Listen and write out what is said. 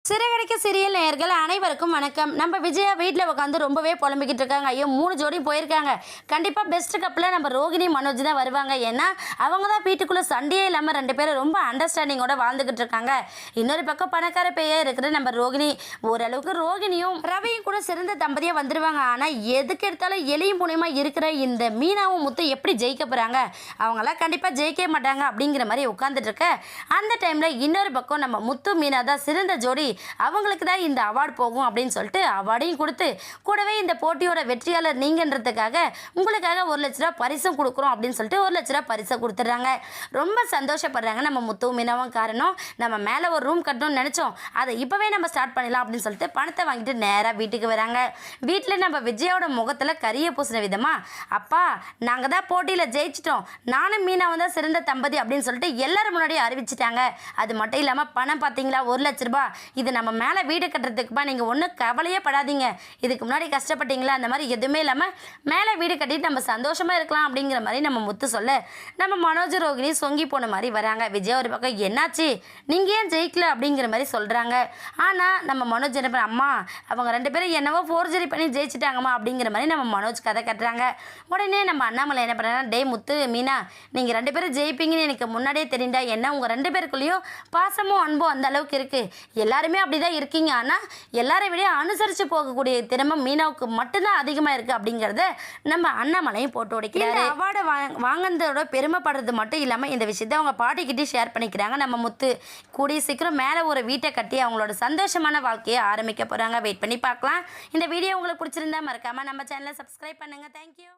Siragadikka serial நேயர்கள் அனைவருக்கும் வணக்கம். நம்ம விஜயா வீட்டில் உட்காந்து ரொம்பவே புலம்பிக்கிட்டு இருக்காங்க. ஐயோ 3 ஜோடியும் போயிருக்காங்க. கண்டிப்பாக பெஸ்ட் கப்பில் நம்ம ரோகிணி மனோஜ் தான் வருவாங்க. ஏன்னா அவங்க தான் வீட்டுக்குள்ளே சண்டையே இல்லாமல் 2 பேரும் ரொம்ப அண்டர்ஸ்டாண்டிங்கோட வாழ்ந்துக்கிட்டு இருக்காங்க. இன்னொரு பக்கம் பணக்கார பேயே இருக்கிற நம்ம ரோகிணி, ஓரளவுக்கு ரோகிணியும் ரவியும் கூட சிறந்த தம்பதியாக வந்துடுவாங்க. ஆனால் எதுக்கு எடுத்தாலும் எலியும் புனியமாக இருக்கிற இந்த மீனாவும் முத்து எப்படி ஜெயிக்க போகிறாங்க? அவங்களாம் கண்டிப்பாக ஜெயிக்க மாட்டாங்க அப்படிங்கிற மாதிரி உட்காந்துட்டு இருக்க அந்த டைமில் இன்னொரு பக்கம் நம்ம முத்து மீனா தான் சிறந்த ஜோடி, அவங்களுக்கு தான் இந்த அவார்டு போகும் அப்படின்னு சொல்லிட்டு அவார்டையும் கொடுத்து கூடவே இந்த போட்டியோட வெற்றியாளர் நீங்கன்றதுக்காக உங்களுக்காக 1 லட்ச ரூபா பரிசும் கொடுக்குறோம் அப்படின்னு சொல்லிட்டு 1 லட்ச ரூபா பரிசை கொடுத்துட்றாங்க. ரொம்ப சந்தோஷப்படுறாங்க நம்ம முத்து மீனாவும். காரணம், நம்ம மேலே ஒரு ரூம் கட்டணும்னு நினச்சோம், அதை இப்போவே நம்ம ஸ்டார்ட் பண்ணிடலாம் அப்படின்னு சொல்லிட்டு பணத்தை வாங்கிட்டு நேராக வீட்டுக்கு வராங்க. வீட்டில் நம்ம விஜயோட முகத்தில் கரிய பூசின விதமா, அப்பா நாங்கள் தான் போட்டியில் ஜெயிச்சிட்டோம், நானும் மீனாவும் தான் சிறந்த தம்பதி அப்படின்னு சொல்லிட்டு எல்லாரும் முன்னாடியே அறிவிச்சிட்டாங்க. அது மட்டும் இல்லாமல் பணம் பார்த்தீங்களா 1 லட்ச ரூபா, இது நம்ம மேலே வீடு கட்டுறதுக்குப்பா, நீங்கள் ஒன்றும் கவலையே படாதீங்க, இதுக்கு முன்னாடி கஷ்டப்பட்டீங்களா அந்த மாதிரி எதுவுமே இல்லாமல் மேலே வீடு கட்டிட்டு நம்ம சந்தோஷமாக இருக்கலாம் அப்படிங்கிற மாதிரி நம்ம முத்து சொல்ல நம்ம மனோஜ் ரோகிணி சொங்கி போன மாதிரி வராங்க. விஜய் ஒரு பக்கம் என்னாச்சு நீங்கள் ஏன் ஜெயிக்கல அப்படிங்கிற மாதிரி சொல்கிறாங்க. ஆனால் நம்ம மனோஜ் என்ன பண்ண, அம்மா அவங்க 2 பேரும் என்னவோ ஃபோர்ஜரி பண்ணி ஜெயிச்சிட்டாங்கம்மா அப்படிங்கிற மாதிரி நம்ம மனோஜ் கதை கட்டுறாங்க. உடனே நம்ம அண்ணாமலை என்ன பண்ணுறாங்க, டே முத்து மீனா நீங்கள் 2 பேரும் ஜெயிப்பீங்கன்னு எனக்கு முன்னாடியே தெரியுண்டா, என்ன உங்கள் 2 பேருக்குள்ளேயும் பாசமும் அன்பும் அந்த அளவுக்கு இருக்குது, எல்லாருமே அப்படி தான் இருக்கீங்க, ஆனால் எல்லாரை விட அனுசரித்து போகக்கூடிய திறமை மீனாவுக்கு மட்டும்தான் அதிகமாக இருக்குது அப்படிங்கிறத நம்ம அண்ணாமலையும் போட்டு உடைக்கிறாரு. அவார்டை வாங்கினதோட பெருமைப்படுறது மட்டும் இல்லாமல் இந்த விஷயத்தை அவங்க பாட்டிக்கிட்டே ஷேர் பண்ணிக்கிறாங்க நம்ம முத்து. கூடிய சீக்கிரம் மேலே ஒரு வீட்டை கட்டி அவங்களோட சந்தோஷமான வாழ்க்கையை ஆரம்பிக்க போகிறாங்க. வெயிட் பண்ணி பார்க்கலாம். இந்த வீடியோ உங்களுக்கு பிடிச்சிருந்தா மறக்காமல் நம்ம சேனலை சப்ஸ்கிரைப் பண்ணுங்கள். தேங்க்யூ.